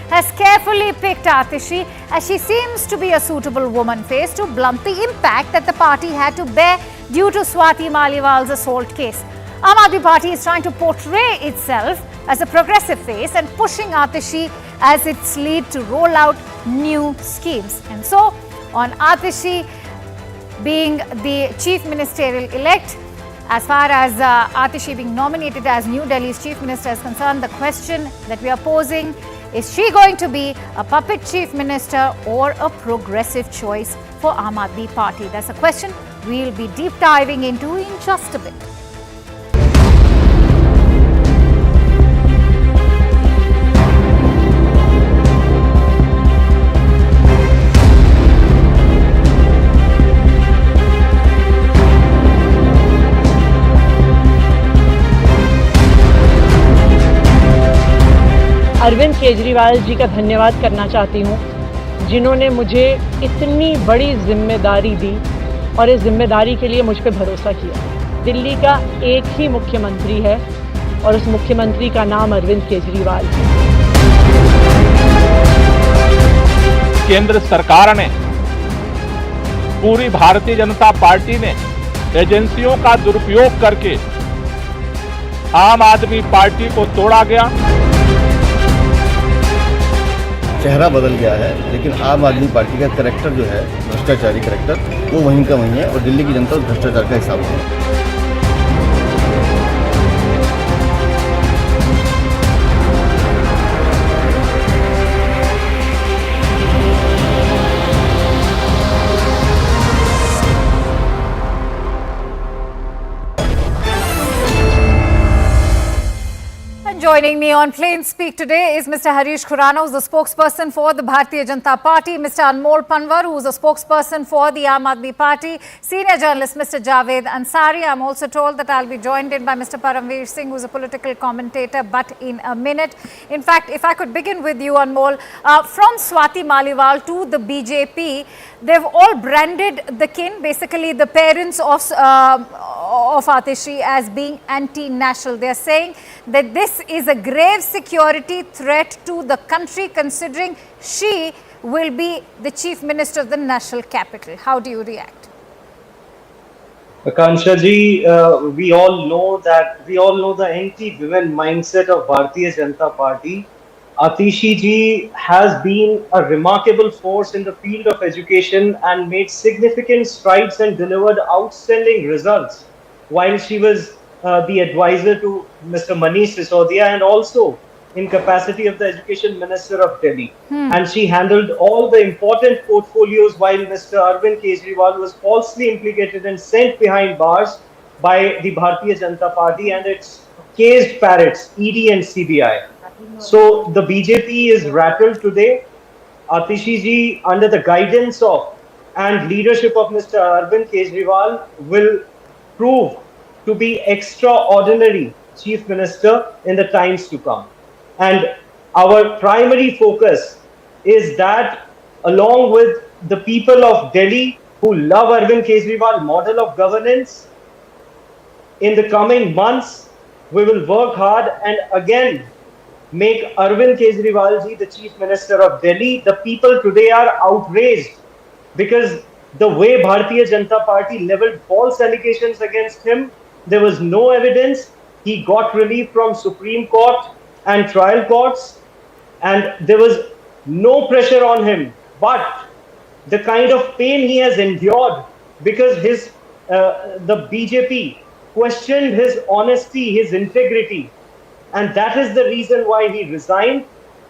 has carefully picked Atishi as she seems to be a suitable woman face to blunt the impact that the party had to bear due to Swati Maliwal's assault case. Aam Aadmi Party is trying to portray itself as a progressive face and pushing Atishi as its lead to roll out new schemes. And so, on Atishi being the chief ministerial elect, as far as Atishi being nominated as New Delhi's chief minister is concerned, the question that we are posing, is she going to be a puppet chief minister or a progressive choice for Aam Aadmi Party? That's a question we'll be deep diving into in just a bit. Arvind Kejriwal ji का धन्यवाद करना चाहती हूँ, जिन्होंने मुझे इतनी बड़ी जिम्मेदारी दी और इस जिम्मेदारी के लिए मुझ पर भरोसा किया। दिल्ली का एक ही मुख्यमंत्री है और उस मुख्यमंत्री का नाम अरविंद केजरीवाल है। केंद्र सरकार ने, पूरी भारतीय जनता पार्टी ने एजेंसियों का दुरुपयोग करके आम आदमी पार्टी को तोड़ा गया। चेहरा बदल गया है, लेकिन आम आदमी पार्टी का करैक्टर जो है, भ्रष्टाचारी करैक्टर, वो वहीं का वहीं है और दिल्ली की जनता उस भ्रष्टाचार का हिसाब है। Joining me on Plain Speak today is Mr. Harish Khurana, who's the spokesperson for the Bharatiya Janata Party, Mr. Anmol Panwar, who's a spokesperson for the Aam Aadmi Party, senior journalist Mr. Javed Ansari. I'm also told that I'll be joined in by Mr. Paramveer Singh, who's a political commentator, but in a minute. In fact, if I could begin with you, Anmol, from Swati Maliwal to the BJP, they've all branded the kin, basically the parents of Atishi, as being anti-national. They're saying that this is a grave security threat to the country, considering she will be the chief minister of the national capital. How do you react? Akansha ji, we all know the anti-women mindset of Bharatiya Janata Party. Atishi ji has been a remarkable force in the field of education and made significant strides and delivered outstanding results while she was the advisor to Mr. Manish Sisodia and also in capacity of the Education Minister of Delhi. And she handled all the important portfolios while Mr. Arvind Kejriwal was falsely implicated and sent behind bars by the Bharatiya Janata Party and its caged parrots, ED and CBI. So the BJP is rattled today. Atishi ji, under the guidance of and leadership of Mr. Arvind Kejriwal, will prove to be extraordinary chief minister in the times to come. And our primary focus is that, along with the people of Delhi who love Arvind Kejriwal model of governance, in the coming months, we will work hard and again make Arvind Kejriwal ji the chief minister of Delhi. The people today are outraged because the way Bharatiya Janata Party leveled false allegations against him, there was no evidence. He got relief from Supreme Court and trial courts, and there was no pressure on him. But the kind of pain he has endured because the BJP questioned his honesty, his integrity, and that is the reason why he resigned.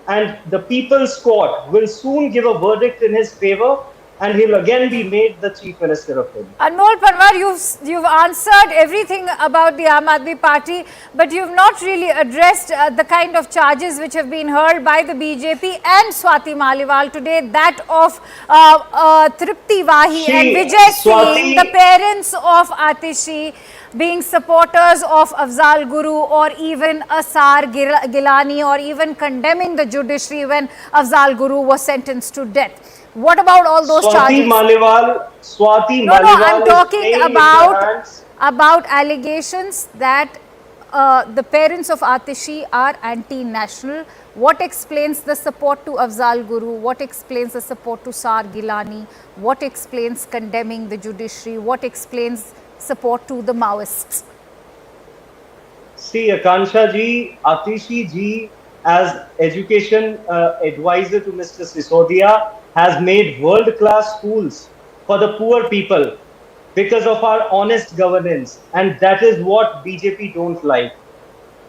And the People's Court will soon give a verdict in his favor, and he'll again be made the Chief Minister of Delhi. Anmol Panwar, you've answered everything about the Aam Aadmi Party, but you've not really addressed the kind of charges which have been hurled by the BJP and Swati Maliwal today, that of Tripti Wahi and Vijay Singh, the parents of Atishi, being supporters of Afzal Guru or even Asar Gilani, or even condemning the judiciary when Afzal Guru was sentenced to death. What about all those charges? Swati Maliwal. No, I'm talking about allegations that the parents of Atishi are anti-national. What explains the support to Afzal Guru? What explains the support to Sar Gilani? What explains condemning the judiciary? What explains support to the Maoists? See, Akansha ji, Atishi ji, as education advisor to Mr. Sisodia, has made world-class schools for the poor people because of our honest governance, and that is what BJP don't like.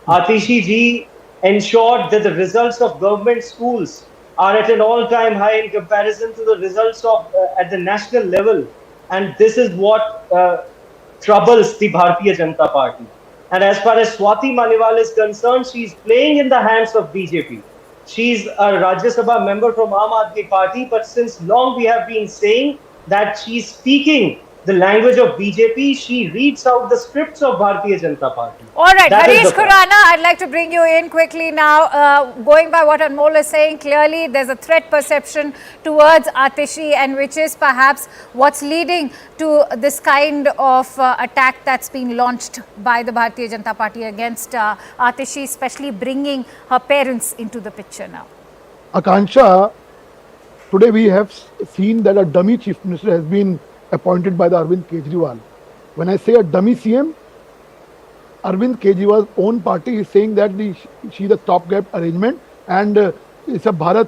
Atishi ji ensured that the results of government schools are at an all-time high in comparison to the results of at the national level, and this is what troubles the Bharatiya Janata Party. And as far as Swati Maliwal is concerned, she's playing in the hands of BJP. She's a Rajya Sabha member from Aam Aadmi Party, but since long we have been saying that she's speaking the language of BJP. She reads out the scripts of Bharatiya Janata Party. All right, That is Harish the point. Khurana, I'd like to bring you in quickly now. Going by what Anmol is saying, clearly there's a threat perception towards Atishi, and which is perhaps what's leading to this kind of attack that's been launched by the Bharatiya Janata Party against Atishi, especially bringing her parents into the picture now. Akansha, today we have seen that a dummy chief minister has been appointed by the Arvind Kejriwal. When I say a dummy CM, Arvind Kejriwal's own party is saying that she's a stopgap arrangement, and it's a Bharat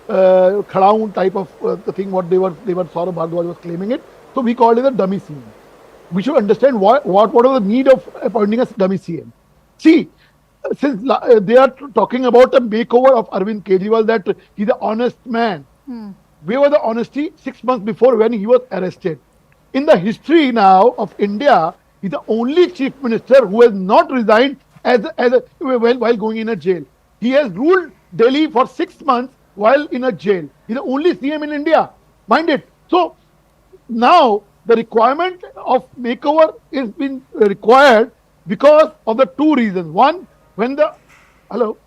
Khadaun type of the thing. What they were Saurabh Bhardwaj was claiming it. So we called it a dummy CM. We should understand what was the need of appointing a dummy CM. See, since they are talking about a makeover of Arvind Kejriwal, that he's an honest man. Where was the honesty 6 months before when he was arrested? In the history now of India, he's the only chief minister who has not resigned while going in a jail. He has ruled Delhi for 6 months while in a jail. He's the only CM in India. Mind it. So now the requirement of makeover is being required because of the two reasons. One, when the hello.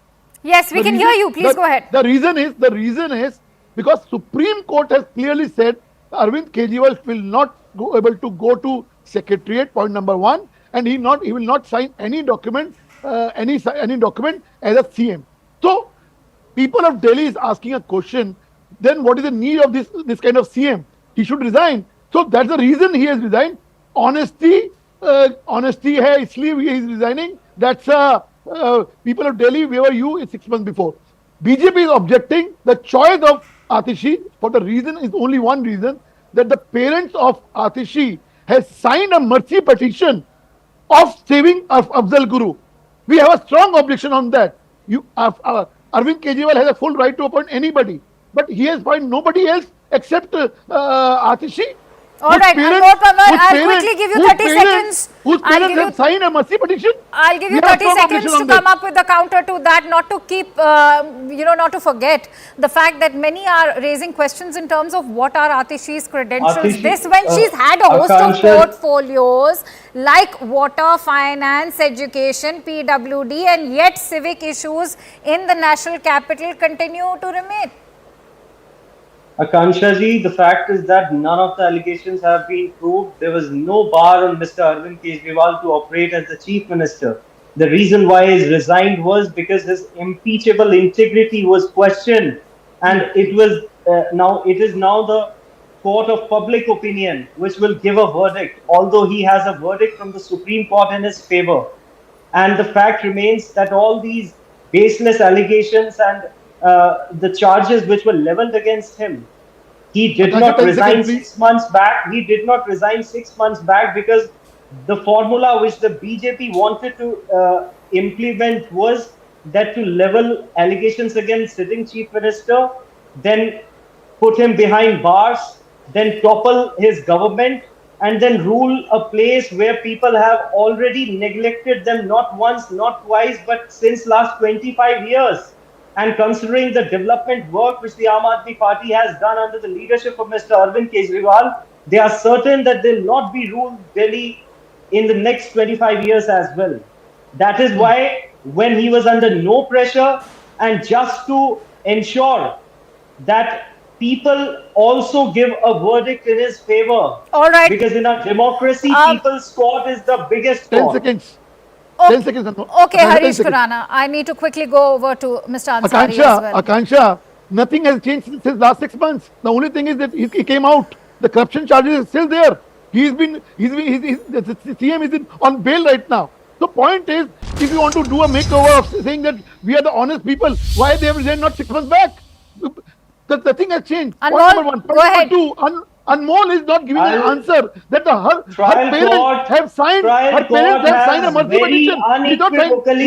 Yes, we can hear you. Please go ahead. The reason is because Supreme Court has clearly said Arvind Kejriwal will not go able to go to secretariat. Point number one, and he will not sign any document any document as a CM. So people of Delhi is asking a question. Then what is the need of this kind of CM? He should resign. So that's the reason he has resigned. Honesty hai, isliye he is resigning. That's people of Delhi, where were you 6 months before? BJP is objecting the choice of Atishi for the reason is only one reason, that the parents of Atishi has signed a mercy petition of saving of Afzal Guru. We have a strong objection on that. Arvind Kejriwal has a full right to appoint anybody, but he has found nobody else except Atishi. All right, Anmol Panwar, I'll quickly give you 30 seconds. Whose parents have signed a mercy petition? I'll give you 30 seconds to come up with the counter to that, not to keep, not to forget the fact that many are raising questions in terms of what are Atishi's credentials. When she's had a host of portfolios like water, finance, education, PWD, and yet civic issues in the national capital continue to remain. Akansha ji, the fact is that none of the allegations have been proved. There was no bar on Mr. Arvind Kejriwal to operate as the chief minister. The reason why he resigned was because his impeachable integrity was questioned, and it is now the court of public opinion which will give a verdict, although he has a verdict from the Supreme Court in his favor. And the fact remains that all these baseless allegations and the charges which were leveled against him, he did not resign 6 months back. He did not resign 6 months back because the formula which the BJP wanted to implement was that to level allegations against sitting chief minister, then put him behind bars, then topple his government, and then rule a place where people have already neglected them not once, not twice, but since last 25 years. And considering the development work which the Aam Aadmi Party has done under the leadership of Mr. Arvind Kejriwal, they are certain that they will not be ruled Delhi in the next 25 years as well. That is why when he was under no pressure, and just to ensure that people also give a verdict in his favor. All right. Because in a democracy, people's court is the biggest 10 court. seconds. 10 seconds. Okay, Harish Khurana, I need to quickly go over to Mr. Ansari as well. Akansha, nothing has changed since last 6 months. The only thing is that he came out. The corruption charges are still there. The CM is on bail right now. The point is, if you want to do a makeover of saying that we are the honest people, why they are not 6 months back? The thing has changed. Anmol, Point number one. go ahead. Point number two, Anmol is not giving an answer that her parents have signed. Her parents have signed a mercy petition. He's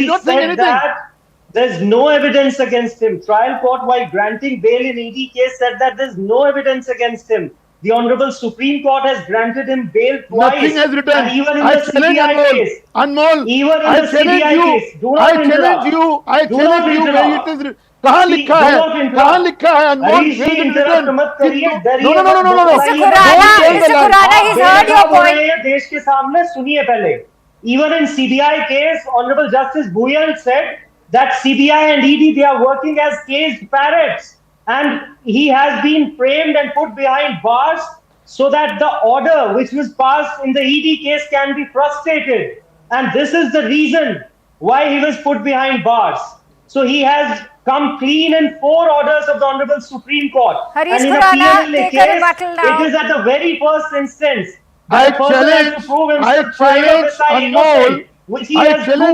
not saying anything. That there's no evidence against him. Trial court, while granting bail in ED case, said that there's no evidence against him. The Honorable Supreme Court has granted him bail twice. Nothing has written. And even in I the CBI case. Anmol, Even in the CBI case. Do not interrupt. I challenge you where it is. कहाँ लिखा है अनमोल? No. Mr. Khurana, he's heard your point. देश के सामने सुनिए पहले. Even in CBI case, Honorable Justice Bhuyan said that CBI and ED, they are working as caged parrots. And he has been framed and put behind bars so that the order which was passed in the ED case can be frustrated. And this is the reason why he was put behind bars. So he has come clean in 4 orders of the Honorable Supreme Court. Harish and in Khurana, a PLA take a case, rebuttal now. it is at the very first instance. I challenge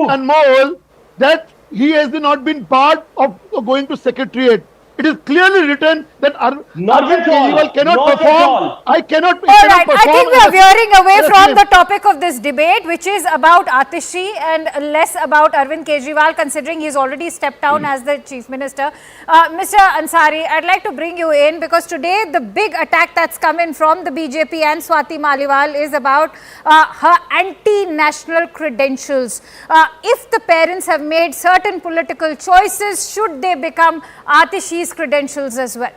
Anmol that he has not been part of going to Secretariat. It is clearly written that Arvind Kejriwal cannot perform. I cannot perform. All right, I think we are veering away from the topic of this debate, which is about Atishi and less about Arvind Kejriwal, considering he's already stepped down as the Chief Minister. Mr. Ansari, I'd like to bring you in because today the big attack that's come in from the BJP and Swati Maliwal is about her anti-national credentials. If the parents have made certain political choices, should they become Atishi's credentials as well?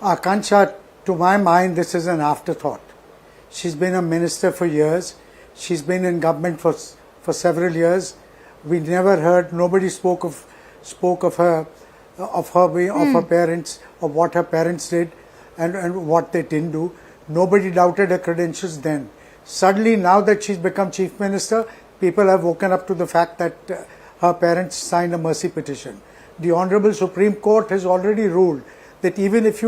Akansha, to my mind, this is an afterthought. She's been a minister for years. She's been in government for several years. We never heard, nobody spoke of her parents, of what her parents did and what they didn't do. Nobody doubted her credentials then. Suddenly, now that she's become Chief Minister, people have woken up to the fact that her parents signed a mercy petition. The Honorable Supreme Court has already ruled that even if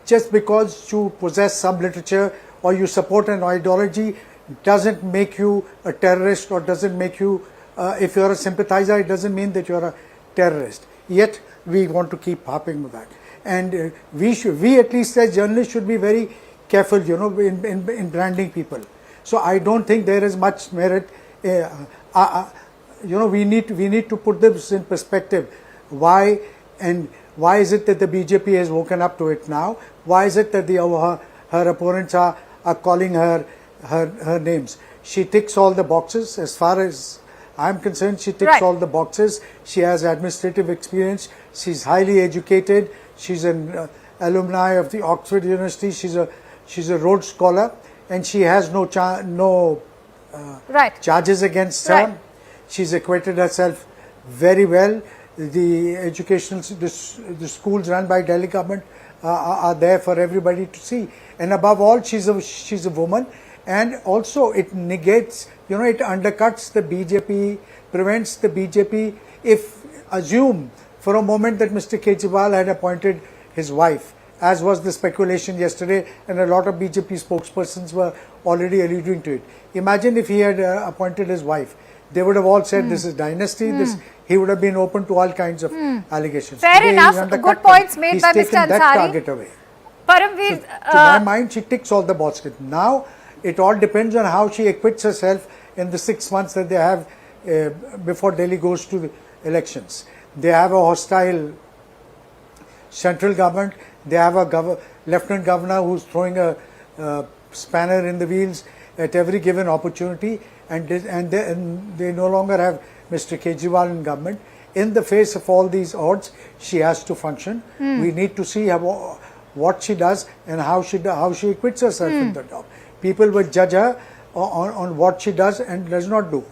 just because you possess some literature or you support an ideology, doesn't make you a terrorist or doesn't make you, if you're a sympathizer, it doesn't mean that you're a terrorist. Yet, we want to keep harping with that. And we at least as journalists should be very careful, in branding people. So I don't think there is much merit. We need to put this in perspective. Why is it that the BJP has woken up to it now? Why is it that her opponents are calling her names? She ticks all the boxes. As far as I'm concerned, she ticks all the boxes. She has administrative experience. She's highly educated. She's an alumni of the Oxford University. She's a Rhodes Scholar, and she has no charges against her. She's acquitted herself very well. The the schools run by Delhi government are there for everybody to see. And above all, she's a woman, and also it negates, it undercuts the BJP, prevents the BJP. If assume for a moment that Mr. Kejriwal had appointed his wife, as was the speculation yesterday, and a lot of BJP spokespersons were already alluding to it. Imagine if he had appointed his wife. They would have all said this is dynasty. He would have been open to all kinds of allegations. Fair enough. Good points made by Mr. Ansari. He's taken that target away. Paramveer, to my mind, she ticks all the boxes. Now, it all depends on how she acquits herself in the 6 months that they have before Delhi goes to the elections. They have a hostile central government. They have a lieutenant governor who's throwing a spanner in the wheels at every given opportunity, and they no longer have Mr. Kejriwal in government. In the face of all these odds, she has to function. We need to see what she does and how she acquits herself in the job. People will judge her on what she does and does not do.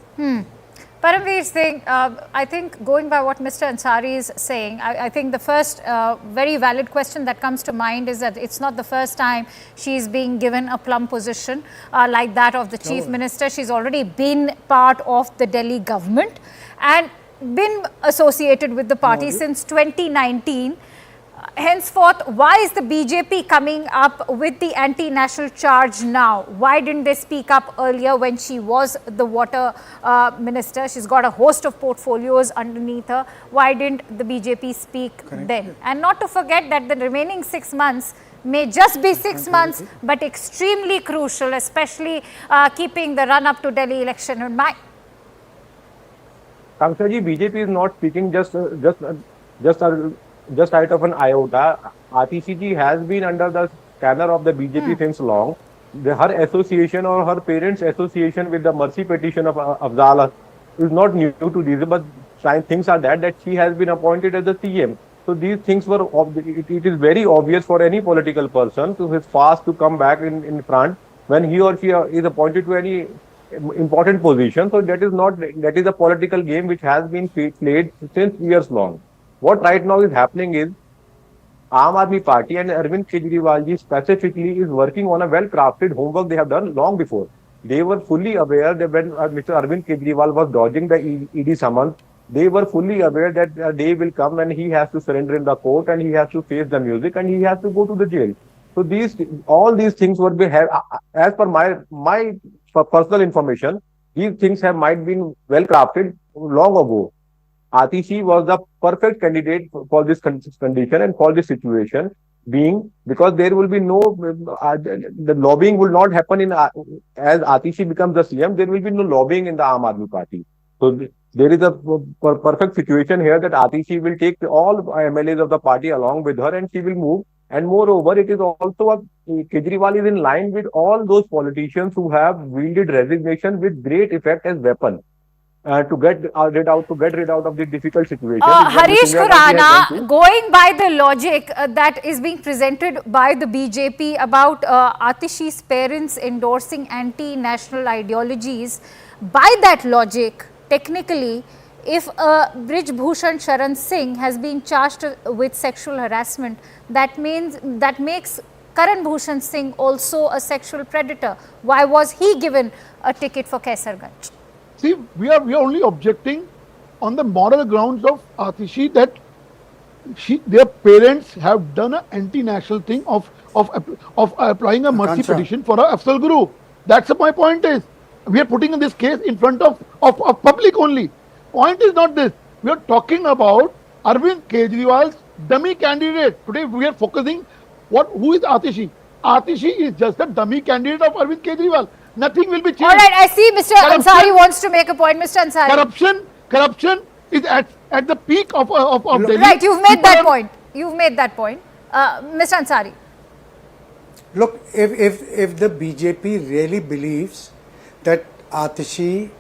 Paramveer Singh, I think going by what Mr. Ansari is saying, I think the first very valid question that comes to mind is that it's not the first time she's being given a plum position like that of the Chief Minister. She's already been part of the Delhi government and been associated with the party since 2019. Henceforth, why is the BJP coming up with the anti-national charge now? Why didn't they speak up earlier when she was the water minister? She's got a host of portfolios underneath her. Why didn't the BJP speak then? And not to forget that the remaining 6 months may just be 6 months, but extremely crucial, especially keeping the run-up to Delhi election in mind. Kamsaji, BJP is not speaking just out of an iota. Atishi ji has been under the scanner of the BJP since long. Her association or her parents' association with the mercy petition of Afzal is not new to these, but things are that she has been appointed as the CM. So these things were, it is very obvious for any political person who is fast to come back in front when he or she is appointed to any important position. So that is a political game which has been played since years long. What right now is happening is Aam Aadmi Party and Arvind Kejriwal ji specifically is working on a well-crafted homework they have done long before. They were fully aware that when Mr. Arvind Kejriwal was dodging the ED summons, they were fully aware that a day will come when he has to surrender in the court and he has to face the music and he has to go to the jail. So all these things would be, as per my personal information, these things might been well-crafted long ago. Atishi was the perfect candidate for this condition and for this situation, being because there will be no the lobbying will not happen as Atishi becomes the CM. There will be no lobbying in the Aam Aadmi Party. So there is a perfect situation here that Atishi will take all MLAs of the party along with her and she will move. And moreover, it is also Kejriwal is in line with all those politicians who have wielded resignation with great effect as weapon. To get rid out of the difficult situation. Harish Khurana, going by the logic that is being presented by the BJP about Atishi's parents endorsing anti-national ideologies, by that logic, technically, if Brij Bhushan Sharan Singh has been charged with sexual harassment, that makes Karan Bhushan Singh also a sexual predator. Why was he given a ticket for Kaisarganj? See, we are only objecting on the moral grounds of Atishi that their parents have done an anti-national thing of applying a mercy petition for a Afzal Guru. That's my point is. We are putting this case in front of public only. Point is not this. We are talking about Arvind Kejriwal's dummy candidate. Today we are focusing who is Atishi? Atishi is just a dummy candidate of Arvind Kejriwal. Nothing will be changed. All right, I see Mr. Ansari wants to make a point. Mr. Ansari. Corruption is at the peak of Delhi. Right, you've made that point. You've made that point. Mr. Ansari. Look, if the BJP really believes that Atishi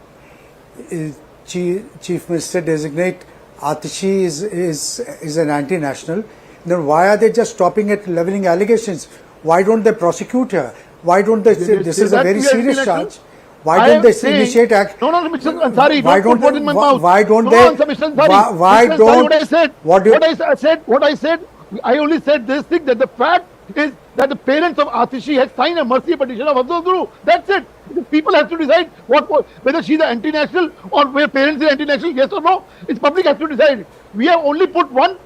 is Chief Minister designate, Atishi is an anti-national, then why are they just stopping at levelling allegations? Why don't they prosecute her? Why don't they say this is a very serious charge? Why don't they initiate act? No, Mr. Ansari, why don't put in my mouth. Why don't no, they? Answer, Mr. Ansari. Why Mr. don't? Ansari, what I said, I only said this thing that the fact is that the parents of Atishi have signed a mercy petition of Afzal Guru. That's it. The people have to decide whether she's an anti-national or whether parents are anti-national, yes or no. It's public has to decide. We have only put one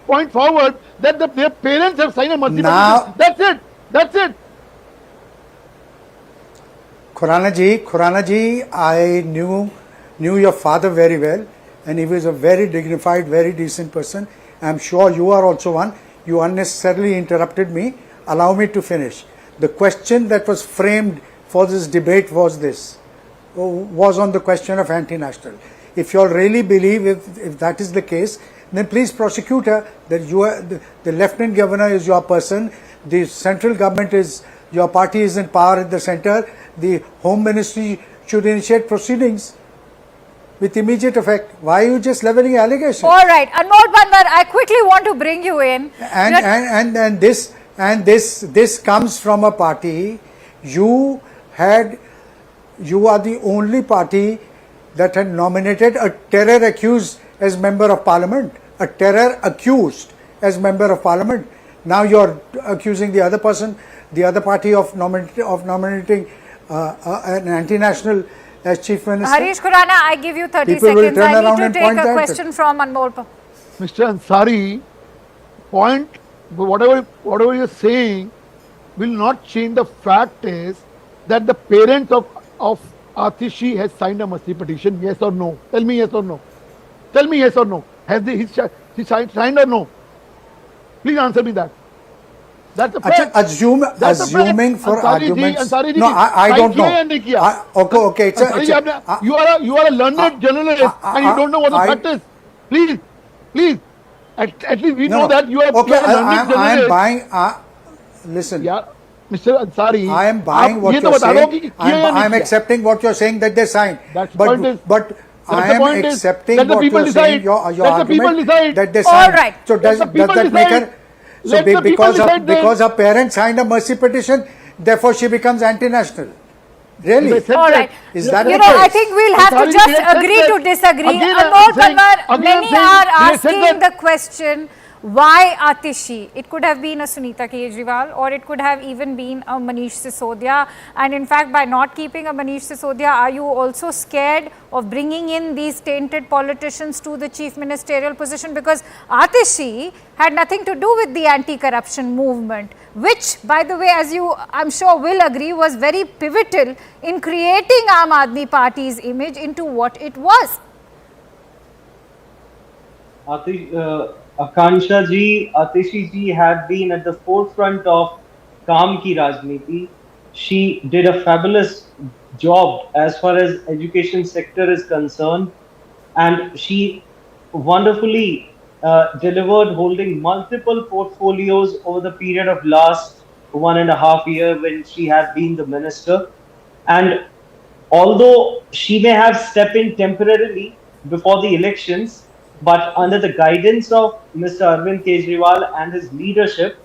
point forward that their parents have signed a mercy petition. That's it. That's it. Khurana ji, I knew your father very well, and he was a very dignified, very decent person. I'm sure you are also one. You unnecessarily interrupted me. Allow me to finish. The question that was framed for this debate was on the question of anti-national. If you all really believe if that is the case, then please prosecute her. That you are the Lieutenant Governor is your person. The central government is your party is in power at the center. The Home Ministry should initiate proceedings with immediate effect. Why are you just levelling allegations? All right, Anmol Panwar, I quickly want to bring you in. And this comes from a party. You are the only party that had nominated a terror accused as member of parliament, a terror accused as member of parliament. Now you're accusing the other person, the other party of nominating an anti-national as chief minister. Harish Khurana, I give you 30 People will seconds. turn I around need and to point take a that. question from Anmol. Mr. Ansari, whatever you're saying will not change the fact is that the parents of Atishi has signed a mercy petition, yes or no? Tell me yes or no. Tell me yes or no. Has he signed or no? Please answer me that. That's a fact. Assuming for arguments. Ansari ji, No, I don't know. Okay. You are a learned journalist and you don't know what the fact is. Please. At least we know that you are okay. a learned journalist. I am buying. Listen. Yeah, Mr. Ansari. I am buying what you're saying. I am accepting what you're saying that they signed. But I am accepting what you're saying. Your argument that they signed. All right. So does that make her? So because her parents signed a mercy petition, therefore she becomes anti-national. Really? All right. Is that you the know, case? I think we'll have to just agree to disagree. Anmol Panwar, many are asking the question, why Atishi? It could have been a Sunita Kejriwal or it could have even been a Manish Sisodia. And in fact, by not keeping a Manish Sisodia, are you also scared of bringing in these tainted politicians to the chief ministerial position? Because Atishi had nothing to do with the anti-corruption movement, which, by the way, as you I'm sure will agree, was very pivotal in creating Aam Aadmi Party's image into what it was. Akansha ji, Atishi ji had been at the forefront of Kaam Ki Rajniti. She did a fabulous job as far as education sector is concerned, and she wonderfully delivered, holding multiple portfolios over the period of last 1.5 years when she had been the minister. And although she may have stepped in temporarily before the elections, but under the guidance of Mr. Arvind Kejriwal and his leadership,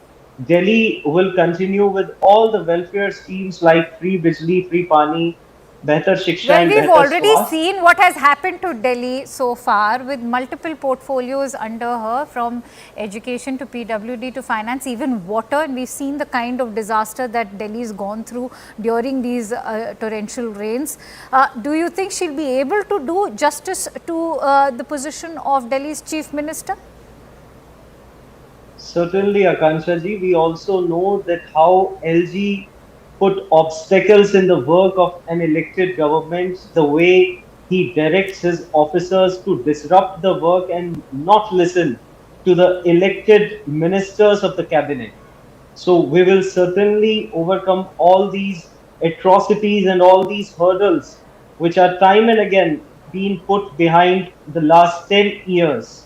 Delhi will continue with all the welfare schemes like free Bijli, free Pani, Behtar Shiksha. Well, and we've Behtar already Swasth. seen what has happened to Delhi so far with multiple portfolios under her, from education to PWD to finance, even water. And we've seen the kind of disaster that Delhi's gone through during these torrential rains. Do you think she'll be able to do justice to the position of Delhi's chief minister? Certainly, Akansha ji. We also know that how LG put obstacles in the work of an elected government, the way he directs his officers to disrupt the work and not listen to the elected ministers of the cabinet. So we will certainly overcome all these atrocities and all these hurdles which are time and again being put behind the last 10 years.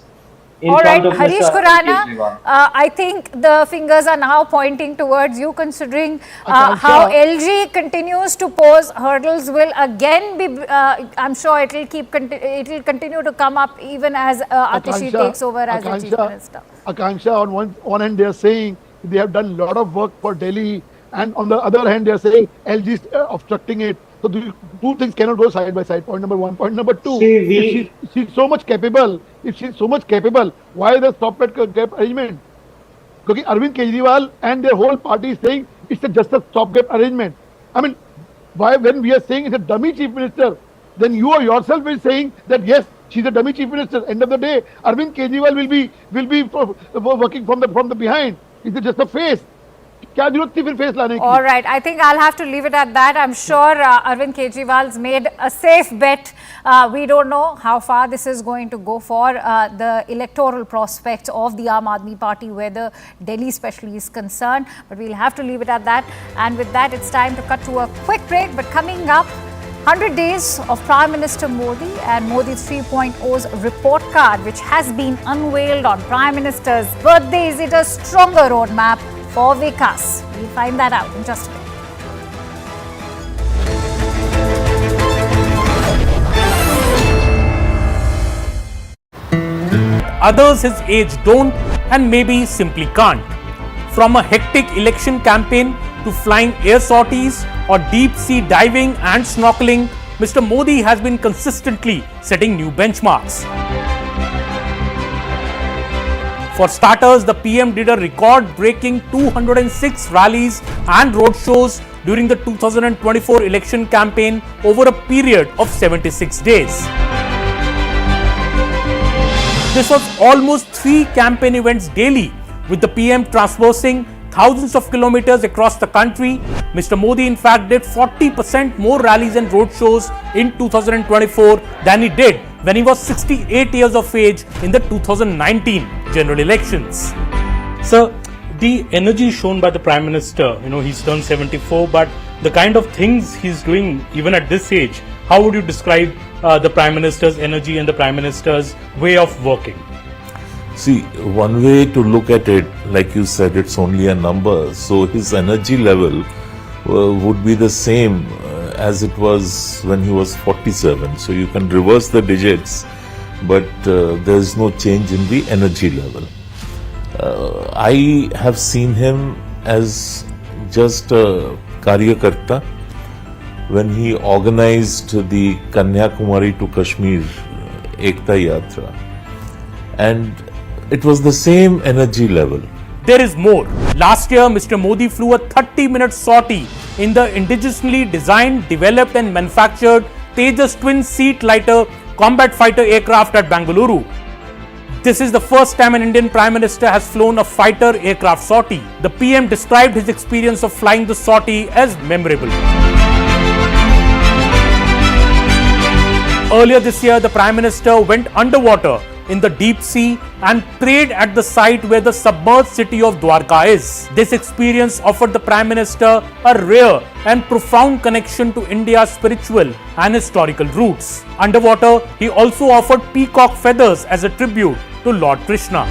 All right, Harish Khurana, I think the fingers are now pointing towards you, considering how LG continues to pose hurdles. Will again be, I'm sure it will continue to come up even as Atishi takes over as the chief minister. Akansha, on one hand they are saying they have done a lot of work for Delhi, and on the other hand they are saying LG is obstructing it. So two things cannot go side by side. Point number one. Point number two, if she's so much capable, why the stopgap arrangement? Because Arvind Kejriwal and their whole party is saying it's just a stopgap arrangement. I mean, why, when we are saying it's a dummy chief minister, then you are yourself is saying that yes, she's a dummy chief minister. End of the day, Arvind Kejriwal will be working from the behind. Is it just a face? All right, I think I'll have to leave it at that. I'm sure Arvind Kejriwal's made a safe bet. We don't know how far this is going to go for the electoral prospects of the Aam Aadmi Party, whether Delhi especially is concerned. But we'll have to leave it at that. And with that, it's time to cut to a quick break. But coming up, 100 days of Prime Minister Modi and Modi 3.0's report card, which has been unveiled on Prime Minister's birthday. Is it a stronger roadmap for Vikas? We'll find that out in just a bit. Others his age don't and maybe simply can't. From a hectic election campaign to flying air sorties or deep sea diving and snorkeling, Mr. Modi has been consistently setting new benchmarks. For starters, the PM did a record-breaking 206 rallies and roadshows during the 2024 election campaign over a period of 76 days. This was almost 3 campaign events daily, with the PM traversing thousands of kilometers across the country. Mr. Modi in fact did 40% more rallies and roadshows in 2024 than he did when he was 68 years of age in the 2019 general elections. Sir, the energy shown by the Prime Minister, he's turned 74, but the kind of things he's doing even at this age, how would you describe the Prime Minister's energy and the Prime Minister's way of working? See, one way to look at it, like you said, it's only a number. So his energy level would be the same as it was when he was 47. So you can reverse the digits, but there is no change in the energy level. I have seen him as just a Karyakarta when he organized the Kanyakumari to Kashmir Ekta Yatra. And it was the same energy level. There is more. Last year, Mr. Modi flew a 30-minute sortie in the indigenously designed, developed and manufactured Tejas twin-seat lighter combat fighter aircraft at Bengaluru. This is the first time an Indian Prime Minister has flown a fighter aircraft sortie. The PM described his experience of flying the sortie as memorable. Earlier this year, the Prime Minister went underwater in the deep sea and prayed at the site where the submerged city of Dwarka is. This experience offered the Prime Minister a rare and profound connection to India's spiritual and historical roots. Underwater, he also offered peacock feathers as a tribute to Lord Krishna.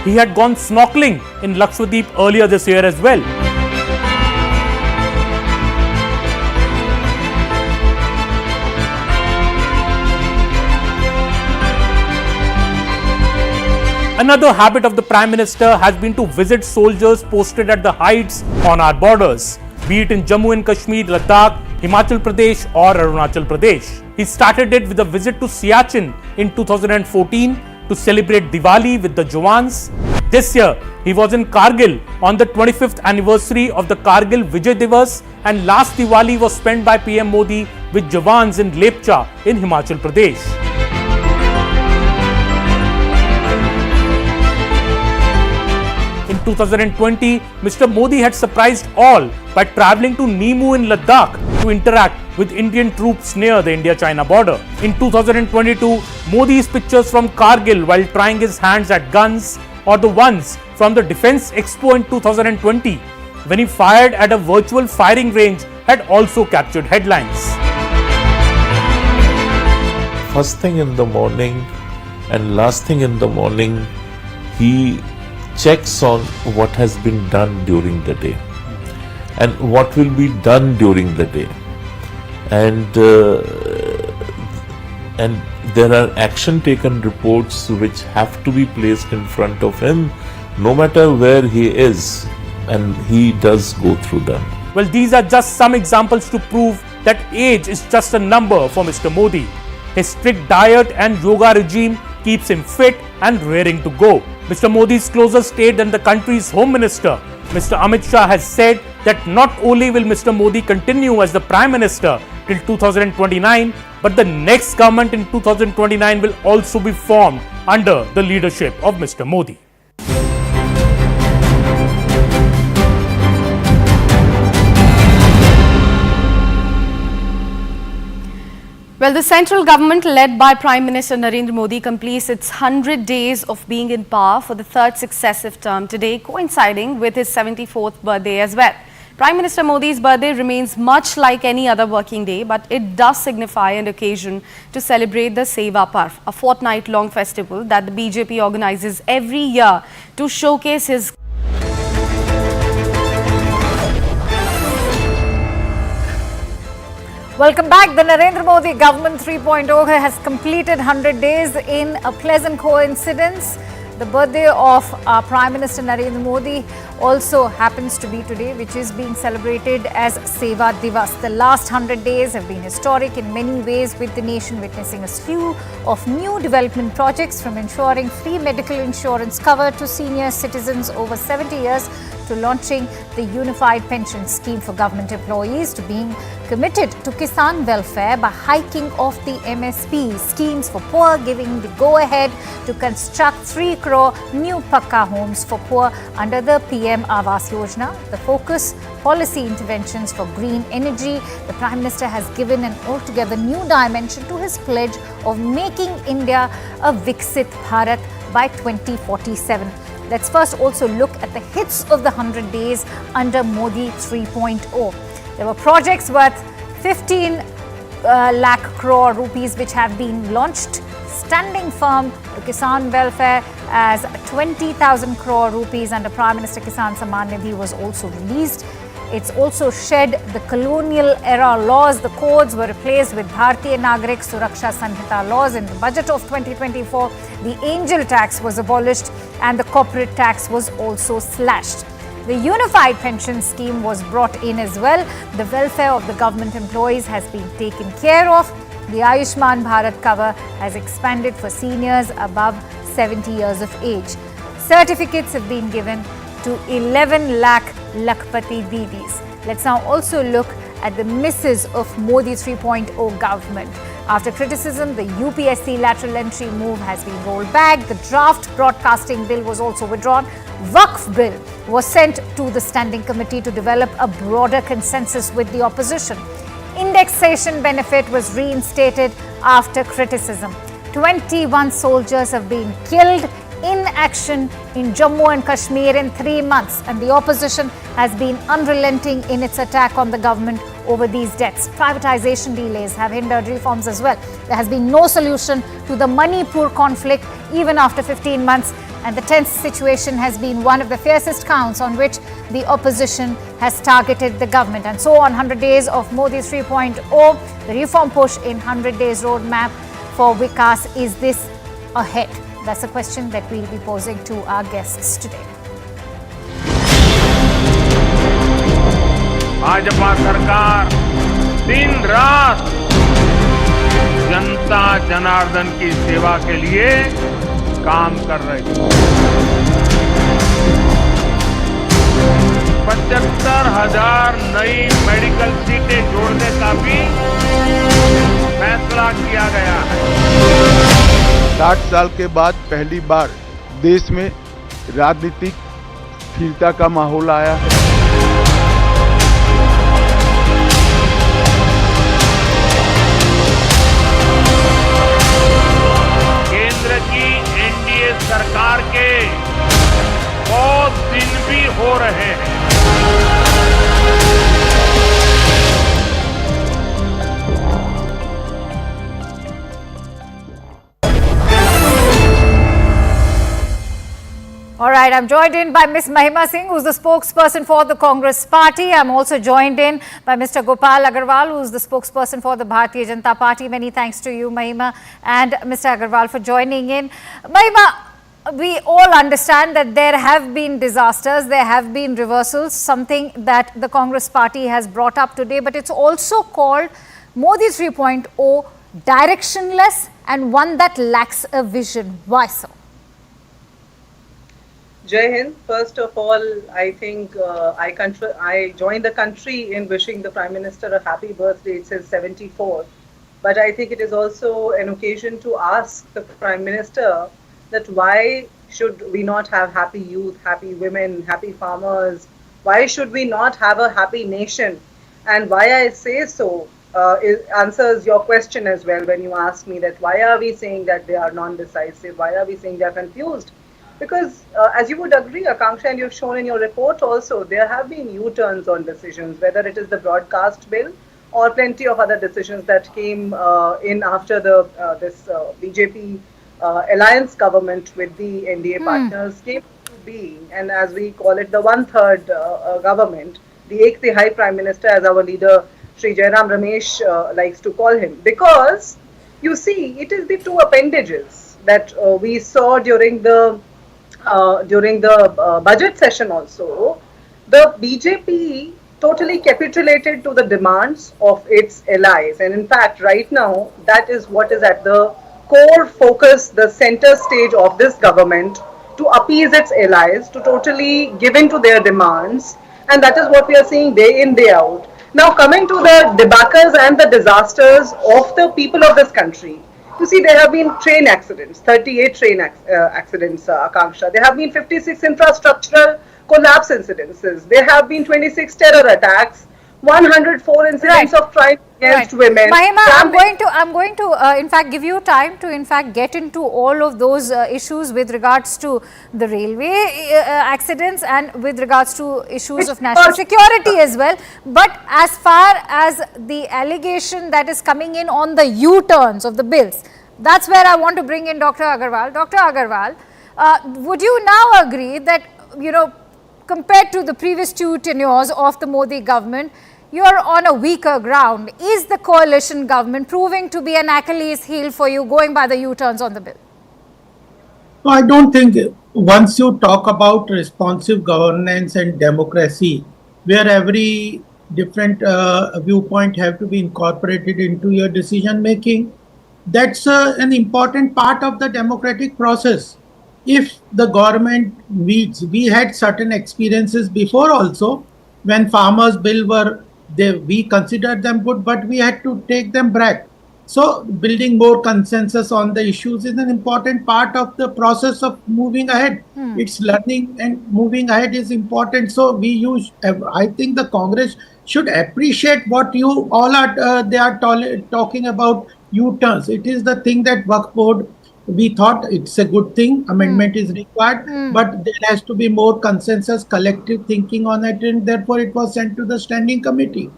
He had gone snorkeling in Lakshadweep earlier this year as well. Another habit of the Prime Minister has been to visit soldiers posted at the heights on our borders, be it in Jammu and Kashmir, Ladakh, Himachal Pradesh or Arunachal Pradesh. He started it with a visit to Siachen in 2014 to celebrate Diwali with the Jawans. This year, he was in Kargil on the 25th anniversary of the Kargil Vijay Divas, and last Diwali was spent by PM Modi with Jawans in Lepcha in Himachal Pradesh. In 2020, Mr. Modi had surprised all by travelling to Nimu in Ladakh to interact with Indian troops near the India-China border. In 2022, Modi's pictures from Kargil while trying his hands at guns, or the ones from the Defence Expo in 2020 when he fired at a virtual firing range, had also captured headlines. First thing in the morning and last thing in the morning, he checks on what has been done during the day and what will be done during the day, and there are action taken reports which have to be placed in front of him no matter where he is, and he does go through them. Well, these are just some examples to prove that age is just a number for Mr. Modi. His strict diet and yoga regime keeps him fit and raring to go. Mr. Modi's closest state and the country's Home Minister, Mr. Amit Shah, has said that not only will Mr. Modi continue as the Prime Minister till 2029, but the next government in 2029 will also be formed under the leadership of Mr. Modi. Well, the central government led by Prime Minister Narendra Modi completes its 100 days of being in power for the third successive term today, coinciding with his 74th birthday as well. Prime Minister Modi's birthday remains much like any other working day, but it does signify an occasion to celebrate the Seva Parv, a fortnight-long festival that the BJP organizes every year to showcase his Welcome back. The Narendra Modi government 3.0 has completed 100 days in a pleasant coincidence. The birthday of our Prime Minister Narendra Modi also happens to be today, which is being celebrated as Seva Divas. The last 100 days have been historic in many ways, with the nation witnessing a slew of new development projects, from ensuring free medical insurance cover to senior citizens over 70 years, to launching the unified pension scheme for government employees, to being committed to Kisan welfare by hiking off the MSP, schemes for poor, giving the go-ahead to construct 3 crore new Pakka homes for poor under the PM Awas Yojana. The focus, policy interventions for green energy. The Prime Minister has given an altogether new dimension to his pledge of making India a Viksit Bharat by 2047. Let's first also look at the hits of the 100 days under Modi 3.0. There were projects worth 15 lakh crore rupees which have been launched, standing firm to Kisan welfare, as 20,000 crore rupees under Prime Minister Kisan Samman Nidhi was also released. It's also shed the colonial era laws. The codes were replaced with Bharatiya Nagarik Suraksha Sanhita laws. In the budget of 2024, the angel tax was abolished and the corporate tax was also slashed. The unified pension scheme was brought in as well. The welfare of the government employees has been taken care of. The Ayushman Bharat cover has expanded for seniors above 70 years of age. Certificates have been given to 11 lakh Lakhpati Didis. Let's now also look at the misses of Modi 3.0 government. After criticism, the UPSC lateral entry move has been rolled back. The draft broadcasting bill was also withdrawn. Waqf bill was sent to the standing committee to develop a broader consensus with the opposition. Indexation benefit was reinstated after criticism. 21 soldiers have been killed in action in Jammu and Kashmir in 3 months, and the opposition has been unrelenting in its attack on the government over these deaths. Privatization delays have hindered reforms as well. There has been no solution to the Manipur conflict even after 15 months, and the tense situation has been one of the fiercest counts on which the opposition has targeted the government. And so on 100 days of Modi 3.0, the reform push in 100 days roadmap for Vikas, is this ahead? That's a question that we'll be posing to our guests today. Bhajpa सरकार दिन रात जनता जनार्दन की सेवा के लिए काम कर रही है। 75,000 नई मेडिकल सीटें जोड़ने का भी फैसला किया गया है। 60 साल के बाद पहली बार देश में राजनीतिक स्थिरता का माहौल आया है। केंद्र की एनडीए सरकार के बहुत दिन भी हो रहे हैं। All right, I'm joined in by Ms. Mahima Singh, who's the spokesperson for the Congress Party. I'm also joined in by Mr. Gopal Agarwal, who's the spokesperson for the Bharatiya Janata Party. Many thanks to you, Mahima, and Mr. Agarwal for joining in. Mahima, we all understand that there have been disasters, there have been reversals, something that the Congress Party has brought up today, but it's also called Modi 3.0 directionless and one that lacks a vision. Why so? Jai Hind. First of all, I think I joined the country in wishing the Prime Minister a happy birthday. It's his 74th. But I think it is also an occasion to ask the Prime Minister that why should we not have happy youth, happy women, happy farmers? Why should we not have a happy nation? And why I say so answers your question as well when you ask me that why are we saying that they are non-decisive? Why are we saying they are confused? Because as you would agree, Akanksha, and you've shown in your report also, there have been U-turns on decisions, whether it is the broadcast bill or plenty of other decisions that came in after this BJP alliance government with the NDA partners came to being, and as we call it, the one-third government, the Ek Tihai Prime Minister, as our leader Shri Jairam Ramesh likes to call him. Because, you see, it is the two appendages that we saw during the during the budget session also, the BJP totally capitulated to the demands of its allies. And in fact, right now, that is what is at the core focus, the center stage of this government, to appease its allies, to totally give in to their demands. And that is what we are seeing day in, day out. Now, coming to the debacles and the disasters of the people of this country, you see, there have been train accidents, 38 train accidents, Akanksha. There have been 56 infrastructural collapse incidences. There have been 26 terror attacks, 104 incidents of crime against women. Mahima, I'm going to in fact give you time to in fact get into all of those issues with regards to the railway accidents and with regards to issues of national security as well. But as far as the allegation that is coming in on the U-turns of the bills, that's where I want to bring in Dr. Agarwal. Dr. Agarwal, would you now agree that, you know, compared to the previous two tenures of the Modi government, you're on a weaker ground? Is the coalition government proving to be an Achilles heel for you going by the U-turns on the bill? No, I don't think once you talk about responsive governance and democracy, where every different viewpoint have to be incorporated into your decision making, that's an important part of the democratic process. If the government meets, we had certain experiences before also when farmers' bill were there, we considered them good, but we had to take them back. So building more consensus on the issues is an important part of the process of moving ahead. It's learning and moving ahead is important. So I think the Congress should appreciate what you all are, they are talking about U-turns. It is the thing that Waqf Board, we thought it's a good thing, amendment is required, but there has to be more consensus, collective thinking on it, and therefore it was sent to the standing committee.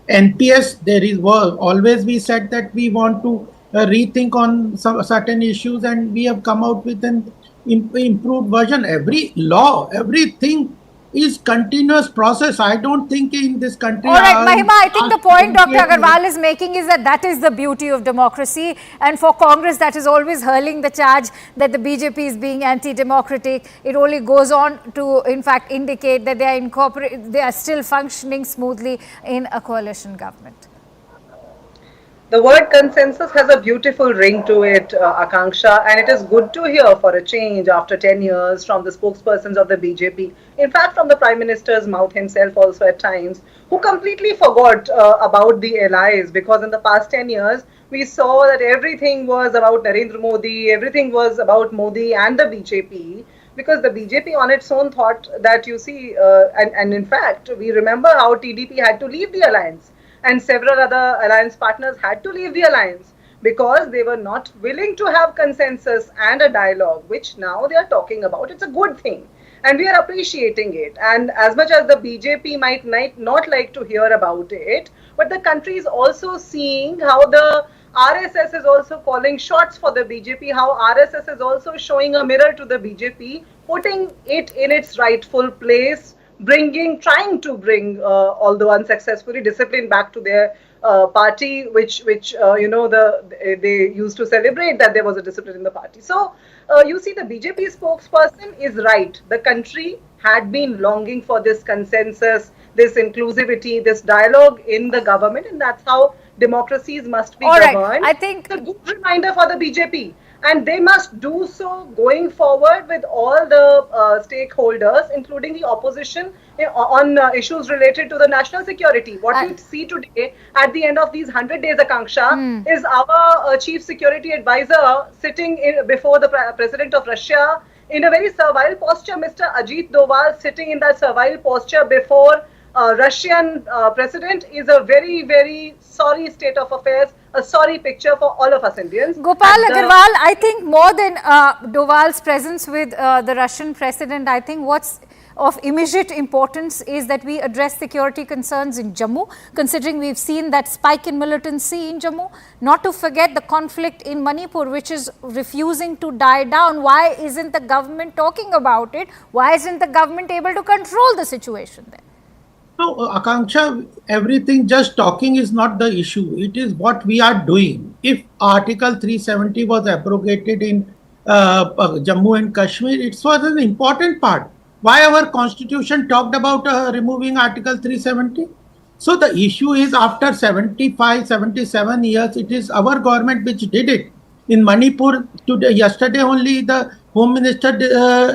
NPS, there is always we said that we want to rethink on some certain issues, and we have come out with an improved version. Every law, everything is continuous process. I don't think in this country. All right, Mahima, I think the point Dr. Agarwal is making is that is the beauty of democracy, and for Congress that is always hurling the charge that the BJP is being anti-democratic. It only goes on to in fact indicate that they are still functioning smoothly in a coalition government. The word consensus has a beautiful ring to it, Akanksha, and it is good to hear for a change after 10 years from the spokespersons of the BJP. In fact, from the Prime Minister's mouth himself also at times, who completely forgot about the allies, because in the past 10 years, we saw that everything was about Narendra Modi, everything was about Modi and the BJP, because the BJP on its own thought that, you see, and in fact, we remember how TDP had to leave the alliance. And several other alliance partners had to leave the alliance because they were not willing to have consensus and a dialogue, which now they are talking about. It's a good thing, and we are appreciating it. And as much as the BJP might not like to hear about it, but the country is also seeing how the RSS is also calling shots for the BJP, how RSS is also showing a mirror to the BJP, putting it in its rightful place, trying to bring, although unsuccessfully, discipline back to their party, which you know, they used to celebrate that there was a discipline in the party. So you see, the BJP spokesperson is right. The country had been longing for this consensus, this inclusivity, this dialogue in the government, and that's how democracies must be governed. Right. I think it's a good reminder for the BJP. And they must do so going forward with all the stakeholders, including the opposition, on issues related to the national security. What we see today at the end of these 100 days, Akanksha, is our chief security advisor sitting before the president of Russia in a very servile posture. Mr. Ajit Doval sitting in that servile posture before Russian president is a very, very sorry state of affairs, a sorry picture for all of us Indians. Gopal Agarwal, I think more than Doval's presence with the Russian president, I think what's of immediate importance is that we address security concerns in Jammu, considering we've seen that spike in militancy in Jammu. Not to forget the conflict in Manipur, which is refusing to die down. Why isn't the government talking about it? Why isn't the government able to control the situation there? No, Akanksha, everything just talking is not the issue. It is what we are doing. If Article 370 was abrogated in Jammu and Kashmir. It was an important part. Why our constitution talked about removing Article 370? So the issue is after 75, 77 years, it is our government which did it. In Manipur, today, yesterday only, the Home Minister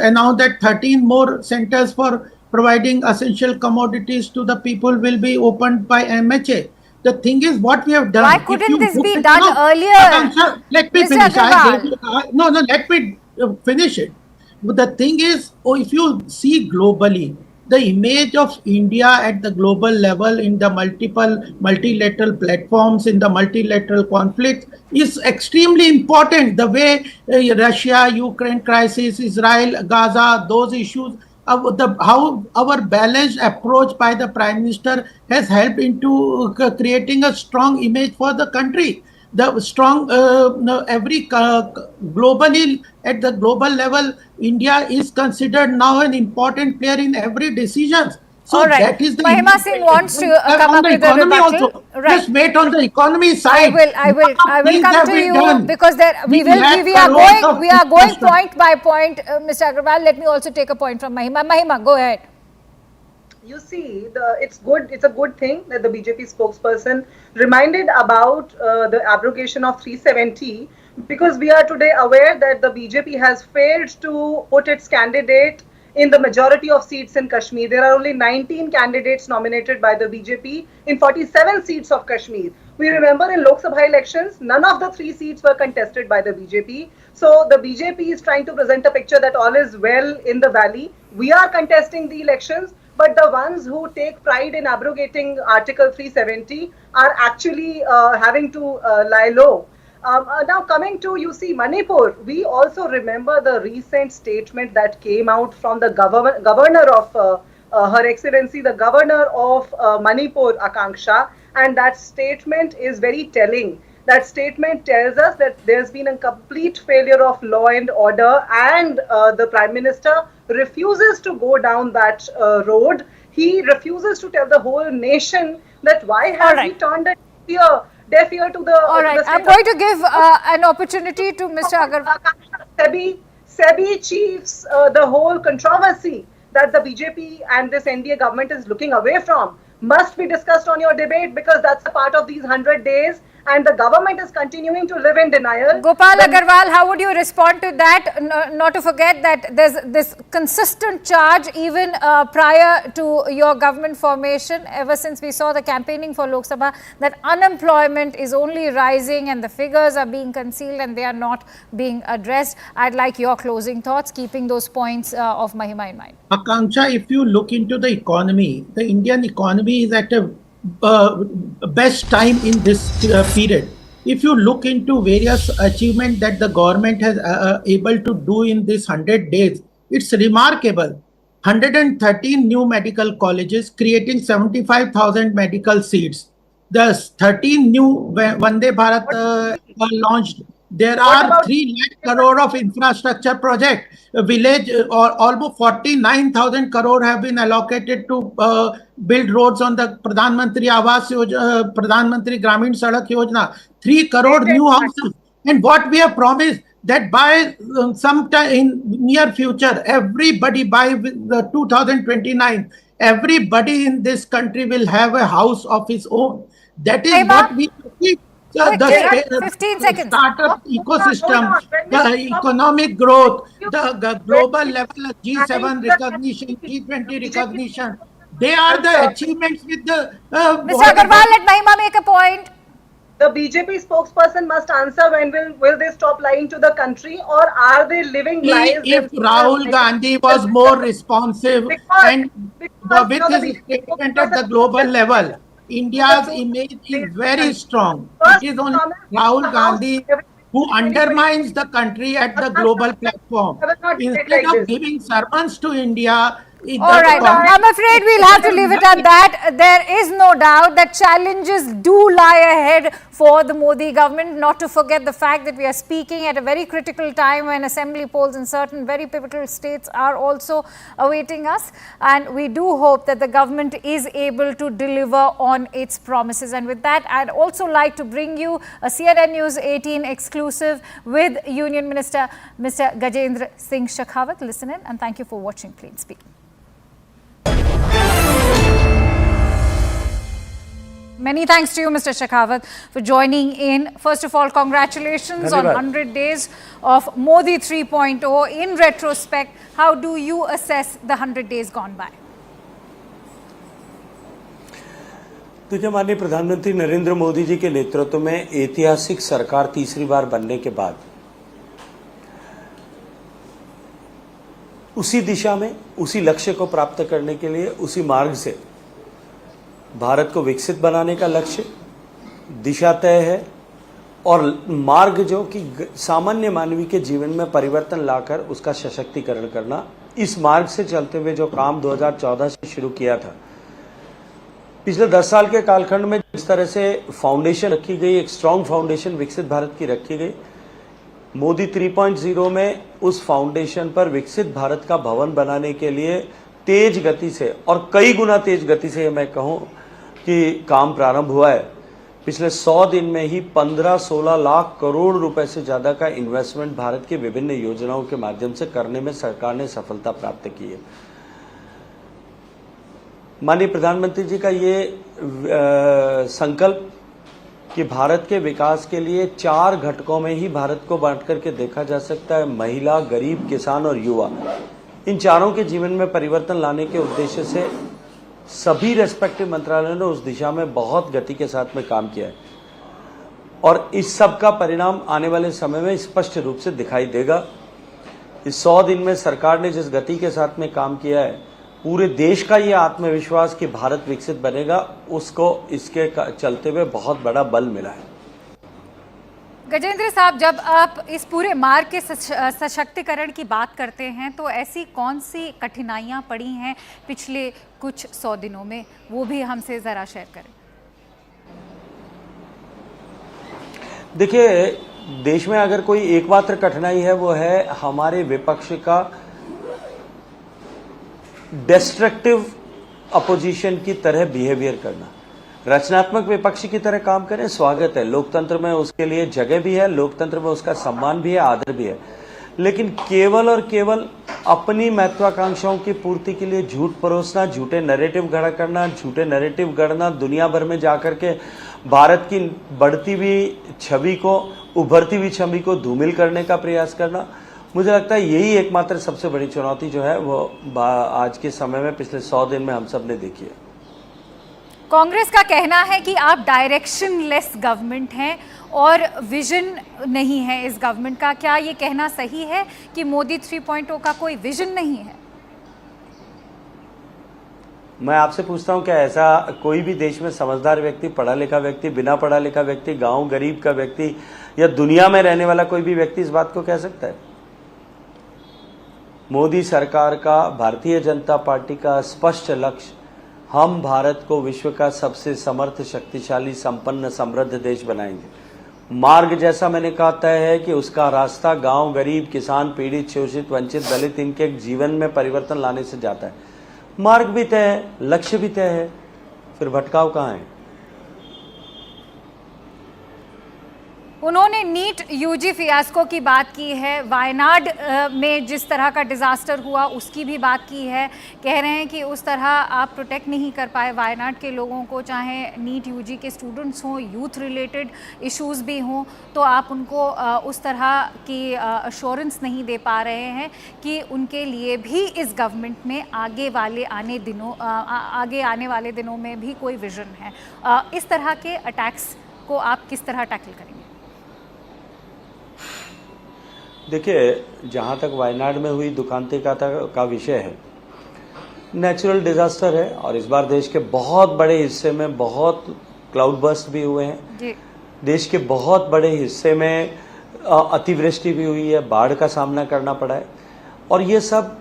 announced that 13 more centers for providing essential commodities to the people will be opened by MHA. The thing is, what we have done. Why if couldn't you this look be at- done no, earlier, Akansha, let me Mr. finish. Agarwal? No, let me finish it. But the thing is, if you see globally, the image of India at the global level in the multilateral platforms, in the multilateral conflict is extremely important. The way Russia, Ukraine crisis, Israel, Gaza, those issues, how our balanced approach by the Prime Minister has helped into creating a strong image for the country. The strong globally at the global level, India is considered now an important player in every decision. So All right. that is the Mahima Singh wants to come on up the with a economy rebuttal. also. Right. Just wait on the economy I side. will Things come have to been you done. because there we are going infrastructure. point by point, Mr. Agarwal. Let me also take a point from Mahima. Mahima, go ahead. You see, it's good. It's a good thing that the BJP spokesperson reminded about the abrogation of 370, because we are today aware that the BJP has failed to put its candidate in the majority of seats in Kashmir. There are only 19 candidates nominated by the BJP in 47 seats of Kashmir. We remember in Lok Sabha elections, none of the 3 seats were contested by the BJP. So the BJP is trying to present a picture that all is well in the valley. We are contesting the elections, but the ones who take pride in abrogating Article 370 are actually having to lie low. Now coming to, you see, Manipur, we also remember the recent statement that came out from the governor of Her Excellency, the governor of Manipur, Akanksha, and that statement is very telling. That statement tells us that there's been a complete failure of law and order, and the Prime Minister refuses to go down that road. He refuses to tell the whole nation that why has he turned a deaf ear to the. All right. I'm going to give an opportunity to Mr. Agarwal. SEBI chiefs, the whole controversy that the BJP and this NDA government is looking away from must be discussed on your debate, because that's a part of these 100 days, and the government is continuing to live in denial. Gopal Agarwal, how would you respond to that? Not to forget that there's this consistent charge even prior to your government formation, ever since we saw the campaigning for Lok Sabha, that unemployment is only rising and the figures are being concealed and they are not being addressed. I'd like your closing thoughts, keeping those points of Mahima in mind. Akanksha, if you look into the economy, the Indian economy is at a best time in this period. If you look into various achievements that the government has able to do in this 100 days, it's remarkable. 113 new medical colleges, creating 75,000 medical seats. The 13 new Vande Bharat launched. There are 3 lakh crore of infrastructure project. A village or almost 49,000 crore have been allocated to build roads on the Pradhan Mantri Awas Yojana, Pradhan Mantri Gramin Sadak Yojana. 3 crore new houses. And what we have promised that by sometime in near future, everybody by the 2029, everybody in this country will have a house of his own. That is what we achieve. The 15 seconds. Startup ecosystem, the economic growth, the global level of G7 recognition, G20 recognition, they are the achievements with the. Mr. Agarwal, let Mahima make a point. The BJP spokesperson must answer when will they stop lying to the country, or are they living lies? If Rahul Gandhi was more responsive and with his statement at the global level, India's image is very strong. It is only Rahul Gandhi who undermines the country at the global platform. Instead of giving sermons to India, All right. I'm afraid we'll have to leave it at that. There is no doubt that challenges do lie ahead for the Modi government, not to forget the fact that we are speaking at a very critical time when assembly polls in certain very pivotal states are also awaiting us. And we do hope that the government is able to deliver on its promises. And with that, I'd also like to bring you a CNN News 18 exclusive with Union Minister Mr. Gajendra Singh Shekhawat. Listen in and thank you for watching Plain Speak. Many thanks to you, Mr. Shekhawat, for joining in. First of all, congratulations on 100 days of Modi 3.0. In retrospect, how do you assess the 100 days gone by? देखिए, माननीय प्रधानमंत्री नरेंद्र मोदी जी के नेतृत्व में ऐतिहासिक सरकार तीसरी बार बनने के बाद उसी दिशा में, उसी लक्ष्य को प्राप्त करने के लिए, उसी मार्ग से भारत को विकसित बनाने का लक्ष्य, दिशा तय है और मार्ग जो कि सामान्य मानवीय के जीवन में परिवर्तन लाकर उसका सशक्तिकरण करना, इस मार्ग से चलते हुए जो काम 2014 से शुरू किया था, पिछले 10 साल के कालखंड में जिस तरह से फाउंडेशन रखी गई, एक स्ट्रांग फाउंडेशन विकसित भारत की रखी गई, मोदी 3.0 में उस फाउंडेशन पर विकसित भारत का भवन बनाने के लिए तेज गति से और कई गुना तेज गति से मैं कहूं कि काम प्रारंभ हुआ है। पिछले 100 दिन में ही 15-16 लाख करोड़ रुपए से ज़्यादा का इन्वेस्टमेंट भारत की विभिन्न योजनाओं के माध्यम से करने में सरकार ने सफलता प्राप्त की है। माननीय प्रधानमंत्री जी का ये संकल्प कि भारत के विकास के लिए 4 घटकों में ही भारत को बांट करके देखा जा सकता है, महिला, गरीब, किसान और युवा, इन चारों के जीवन में परिवर्तन लाने के उद्देश्य से सभी रेस्पेक्टिव मंत्रालयों ने उस दिशा में बहुत गति के साथ में काम किया है और इस सब का परिणाम आने वाले समय में स्पष्ट रूप से दिखाई देगा। इस 100 दिन में सरकार ने जिस गति के साथ में काम किया है, पूरे देश का ये आत्मविश्वास कि भारत विकसित बनेगा, उसको इसके चलते हुए बहुत बड़ा बल मिला है। गजेंद्र साहब, जब आप इस पूरे मार्ग के सशक्तिकरण की बात करते हैं तो ऐसी कौन सी कठिनाइयां पड़ी हैं पिछले कुछ 100 दिनों में, वो भी हमसे ज़रा शेयर करें। देखिए, देश में अगर कोई एकमात्र कठिनाई है वो है हमारे विपक्ष का डिस्ट्रक्टिव अपोजिशन की तरह बिहेवियर करना। रचनात्मक विपक्षी की तरह काम करें, स्वागत है, लोकतंत्र में उसके लिए जगह भी है, लोकतंत्र में उसका सम्मान भी है, आदर भी है, लेकिन केवल और केवल अपनी महत्वाकांक्षाओं की पूर्ति के लिए झूठ परोसना, झूठे नैरेटिव खड़ा करना, झूठे नैरेटिव गढ़ना, दुनिया भर में जाकर के भारत की बढ़ती हुई छवि को, उभरती हुई छवि को धूमिल करने का प्रयास करना, मुझे लगता है यही एकमात्र सबसे बड़ी चुनौती जो है वो आज के समय में पिछले 100 दिन में हम सब ने देखी है। कांग्रेस का कहना है कि आप डायरेक्शनलेस गवर्नमेंट हैं और विजन नहीं है इस गवर्नमेंट का। क्या ये कहना सही है कि मोदी 3.0 का कोई विजन नहीं है? मैं आपसे पूछता हूं, क्या ऐसा कोई भी देश में समझदार व्यक्ति, पढ़ा लिखा व्यक्ति, बिना पढ़ा लिखा व्यक्ति, गांव गरीब का व्यक्ति या दुनिया में रहने वाला कोई भी व्यक्ति इस बात को कह सकता है? मोदी सरकार का, भारतीय जनता पार्टी का स्पष्ट लक्ष्य, हम भारत को विश्व का सबसे समर्थ, शक्तिशाली, संपन्न, समृद्ध देश बनाएंगे। मार्ग जैसा मैंने कहा तय है कि उसका रास्ता गांव, गरीब, किसान, पीड़ित, शोषित, वंचित, दलित, इनके जीवन में परिवर्तन लाने से जाता है। मार्ग भी तय है, लक्ष्य भी तय है, फिर भटकाव कहाँ है? उन्होंने नीट यूजी फियास्को की बात की है, वायनाड में जिस तरह का डिज़ास्टर हुआ उसकी भी बात की है। कह रहे हैं कि उस तरह आप प्रोटेक्ट नहीं कर पाए वायनाड के लोगों को, चाहे नीट यूजी के स्टूडेंट्स हों, यूथ रिलेटेड इश्यूज़ भी हों, तो आप उनको उस तरह की अश्योरेंस नहीं दे पा रहे हैं कि उनके लिए भी इस गवर्नमेंट में आगे आने वाले दिनों में भी कोई विजन है। इस तरह के अटैक्स को आप किस तरह टैकल करेंगे? देखिए, जहाँ तक वायनाड में हुई दुखांती का विषय है, नेचुरल डिजास्टर है और इस बार देश के बहुत बड़े हिस्से में बहुत क्लाउड बर्स्ट भी हुए हैं जी। देश के बहुत बड़े हिस्से में अतिवृष्टि भी हुई है, बाढ़ का सामना करना पड़ा है और ये सब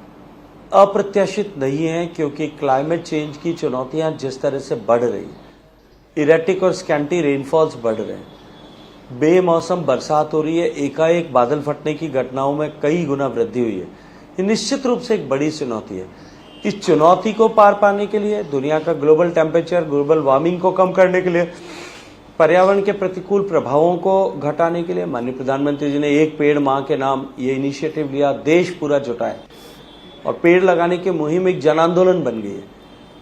अप्रत्याशित नहीं है, क्योंकि क्लाइमेट चेंज की चुनौतियां जिस तरह से बढ़ रही, इरेटिक और स्कैंटी रेनफॉल्स बढ़ रहे हैं, बेमौसम बरसात हो रही है, एकाएक बादल फटने की घटनाओं में कई गुना वृद्धि हुई है, ये निश्चित रूप से एक बड़ी चुनौती है। इस चुनौती को पार पाने के लिए, दुनिया का ग्लोबल टेम्परेचर, ग्लोबल वार्मिंग को कम करने के लिए, पर्यावरण के प्रतिकूल प्रभावों को घटाने के लिए माननीय प्रधानमंत्री जी ने एक पेड़ मां के नाम ये इनिशिएटिव लिया, देश पूरा जुटा है और पेड़ लगाने की मुहिम एक जन आंदोलन बन गई है।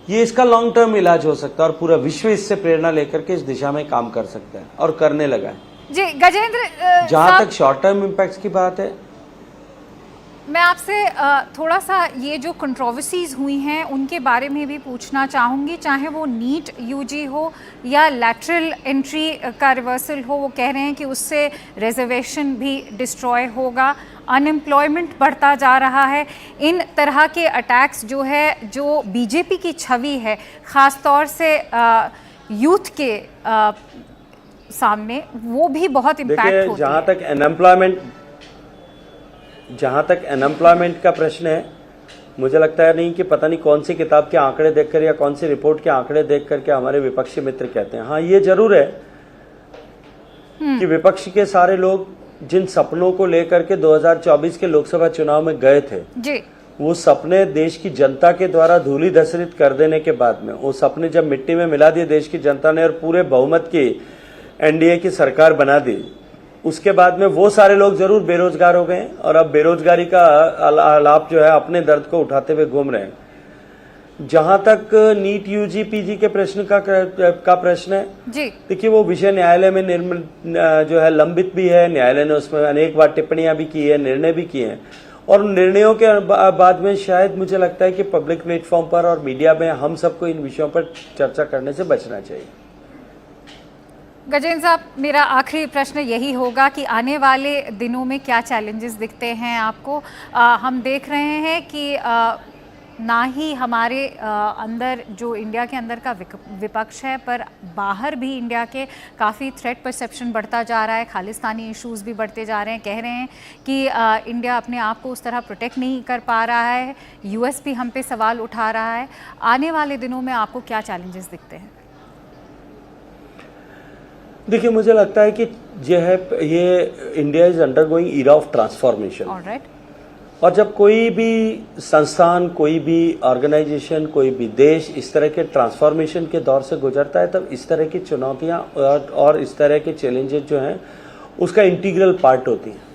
ये इसका लॉन्ग टर्म इलाज हो सकता है और पूरा विश्व इससे प्रेरणा लेकर के इस दिशा में काम कर सकता है और करने लगा है। जी गजेंद्र, जहां तक शॉर्ट टर्म इम्पैक्ट्स की बात है, मैं आपसे थोड़ा सा ये जो कंट्रोवर्सीज हुई हैं उनके बारे में भी पूछना चाहूँगी, चाहे वो नीट यूजी हो या लैटरल एंट्री का रिवर्सल हो। वो कह रहे हैं कि उससे रिजर्वेशन भी डिस्ट्रॉय होगा, अनएम्प्लॉयमेंट बढ़ता जा रहा है। इन तरह के अटैक्स जो है, जो बीजेपी की छवि है ख़ास तौर से यूथ के सामने, वो भी बहुत इम्पैक्ट होती है। जहाँ तक अनएम्प्लॉयमेंट का प्रश्न है, मुझे लगता है नहीं कि पता नहीं कौन सी किताब के आंकड़े देखकर या कौन सी रिपोर्ट के आंकड़े देख करके हमारे विपक्षी मित्र कहते हैं। हाँ, ये जरूर है कि विपक्ष के सारे लोग जिन सपनों को लेकर के 2024 के लोकसभा चुनाव में गए थे जी, वो सपने देश की जनता के द्वारा धूलि धसरित कर देने के बाद में, वो सपने जब मिट्टी में मिला दिए देश की जनता ने और पूरे बहुमत की एनडीए की सरकार बना दी, उसके बाद में वो सारे लोग जरूर बेरोजगार हो गए और अब बेरोजगारी का आलाप जो है अपने दर्द को उठाते हुए घूम रहे हैं। जहां तक नीट यूजी पीजी के प्रश्न का प्रश्न है जी, देखिए वो विषय न्यायालय में जो है लंबित भी है, न्यायालय ने उसमें अनेक बार टिप्पणियां भी की है, निर्णय भी किए हैं और निर्णयों के बाद में शायद मुझे लगता है कि पब्लिक प्लेटफॉर्म पर और मीडिया में हम सबको इन विषयों पर चर्चा करने से बचना चाहिए। गजेंद्र साहब, मेरा आखिरी प्रश्न यही होगा कि आने वाले दिनों में क्या चैलेंजेस दिखते हैं आपको? हम देख रहे हैं कि ना ही हमारे अंदर जो इंडिया के अंदर का विपक्ष है, पर बाहर भी इंडिया के काफ़ी थ्रेट परसेप्शन बढ़ता जा रहा है, खालिस्तानी इश्यूज़ भी बढ़ते जा रहे हैं। कह रहे हैं कि इंडिया अपने आप को उस तरह प्रोटेक्ट नहीं कर पा रहा है, यूएस भी हम पे सवाल उठा रहा है। आने वाले दिनों में आपको क्या चैलेंजेस दिखते हैं? देखिए, मुझे लगता है कि ये India is undergoing era of transformation. Alright. और जब कोई भी संस्थान, कोई भी ऑर्गेनाइजेशन, कोई भी देश इस तरह के ट्रांसफॉर्मेशन के दौर से गुजरता है, तब इस तरह की चुनौतियां और इस तरह के चैलेंजेस जो हैं उसका इंटीग्रल पार्ट होती हैं।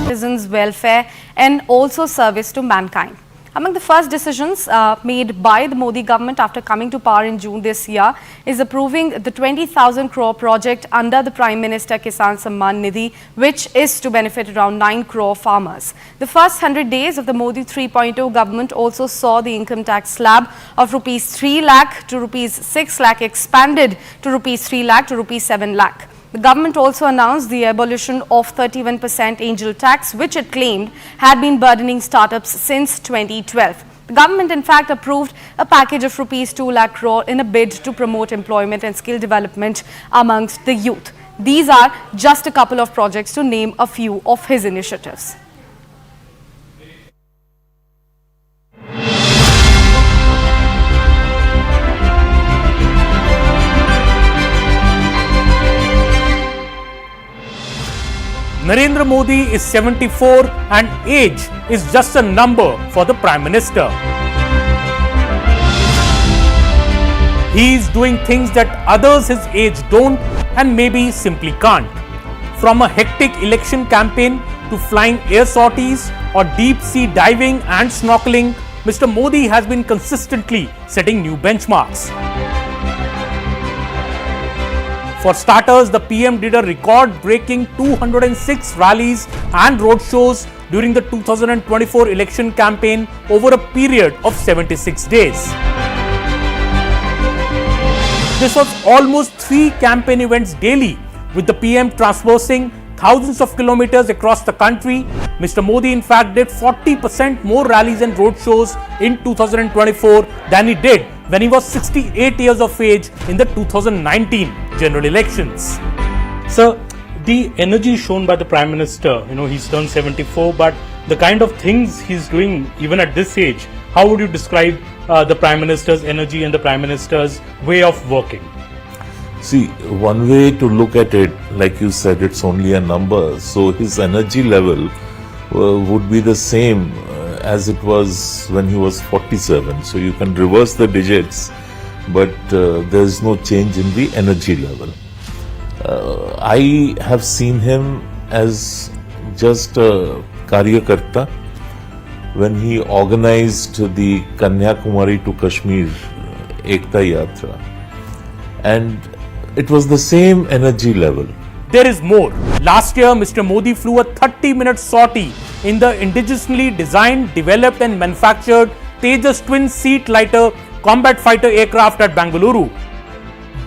Citizens' welfare and also service to mankind. Among the first decisions made by the Modi government after coming to power in June this year is approving the 20,000 crore project under the Prime Minister Kisan Samman Nidhi, which is to benefit around 9 crore farmers. The first 100 days of the Modi 3.0 government also saw the income tax slab of rupees 3 lakh to rupees 6 lakh expanded to rupees 3 lakh to rupees 7 lakh. The government also announced the abolition of 31% angel tax, which it claimed had been burdening startups since 2012. The government in fact approved a package of rupees 2 lakh crore in a bid to promote employment and skill development amongst the youth. These are just a couple of projects to name a few of his initiatives. Narendra Modi is 74 and age is just a number for the Prime Minister. He is doing things that others his age don't and maybe simply can't. From a hectic election campaign to flying air sorties or deep sea diving and snorkeling, Mr. Modi has been consistently setting new benchmarks. For starters, the PM did a record-breaking 206 rallies and roadshows during the 2024 election campaign over a period of 76 days. This was almost 3 campaign events daily, with the PM traversing thousands of kilometers across the country. Mr. Modi in fact did 40% more rallies and roadshows in 2024 than he did when he was 68 years of age in the 2019 general elections. Sir, the energy shown by the Prime Minister, he's turned 74, but the kind of things he's doing even at this age, how would you describe the Prime Minister's energy and the Prime Minister's way of working? See, one way to look at it, like you said, it's only a number. So his energy level would be the same as it was when he was 47. So you can reverse the digits, but there's no change in the energy level. I have seen him as just a Karyakarta when he organized the Kanyakumari to Kashmir Ekta Yatra. And it was the same energy level. There is more. Last year, Mr. Modi flew a 30-minute sortie in the indigenously designed, developed and manufactured Tejas twin seat lighter combat fighter aircraft at Bengaluru.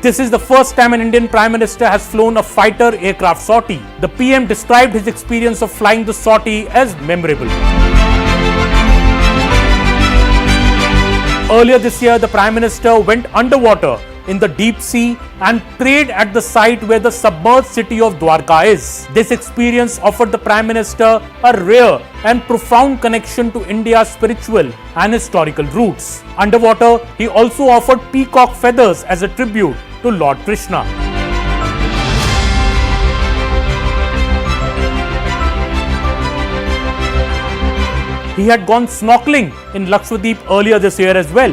This is the first time an Indian Prime Minister has flown a fighter aircraft sortie. The PM described his experience of flying the sortie as memorable. Earlier this year, the Prime Minister went underwater in the deep sea and prayed at the site where the submerged city of Dwarka is. This experience offered the Prime Minister a rare and profound connection to India's spiritual and historical roots. Underwater, he also offered peacock feathers as a tribute to Lord Krishna. He had gone snorkeling in Lakshadweep earlier this year as well.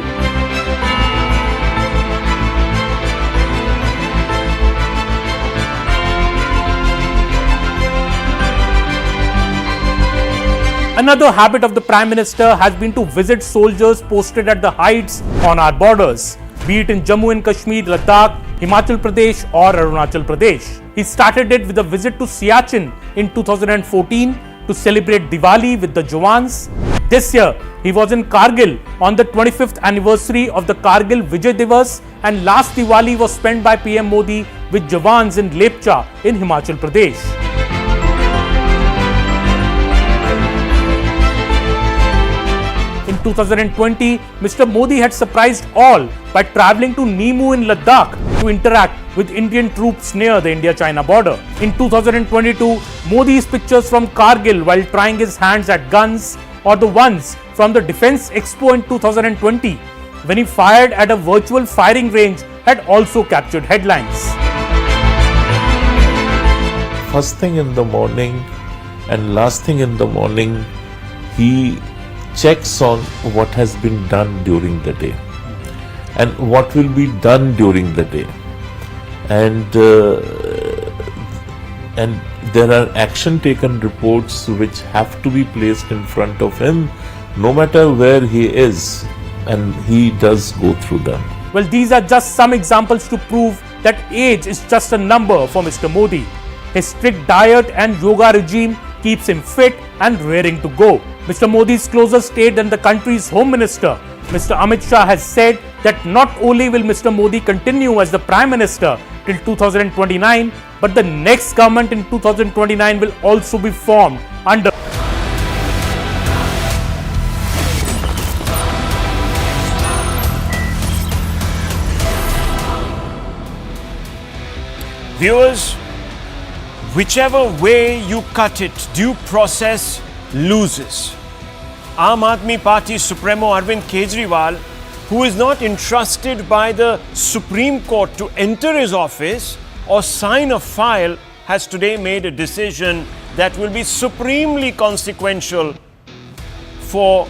Another habit of the Prime Minister has been to visit soldiers posted at the heights on our borders, be it in Jammu and Kashmir, Ladakh, Himachal Pradesh or Arunachal Pradesh. He started it with a visit to Siachen in 2014 to celebrate Diwali with the Jawans. This year, he was in Kargil on the 25th anniversary of the Kargil Vijay Divas, and last Diwali was spent by PM Modi with Jawans in Lepcha in Himachal Pradesh. In 2020, Mr. Modi had surprised all by travelling to Nimu in Ladakh to interact with Indian troops near the India-China border. In 2022, Modi's pictures from Kargil while trying his hands at guns, or the ones from the Defence Expo in 2020, when he fired at a virtual firing range, had also captured headlines. First thing in the morning and last thing in the morning, he checks on what has been done during the day and what will be done during the day, and there are action taken reports which have to be placed in front of him no matter where he is, and he does go through them. Well, these are just some examples to prove that age is just a number for Mr. Modi. His strict diet and yoga regime keeps him fit and raring to go. Mr. Modi's closest aide and the country's Home Minister, Mr. Amit Shah, has said that not only will Mr. Modi continue as the Prime Minister till 2029, but the next government in 2029 will also be formed under. Viewers, whichever way you cut it, due process loses. Aam Aadmi Party Supremo Arvind Kejriwal, who is not entrusted by the Supreme Court to enter his office or sign a file, has today made a decision that will be supremely consequential for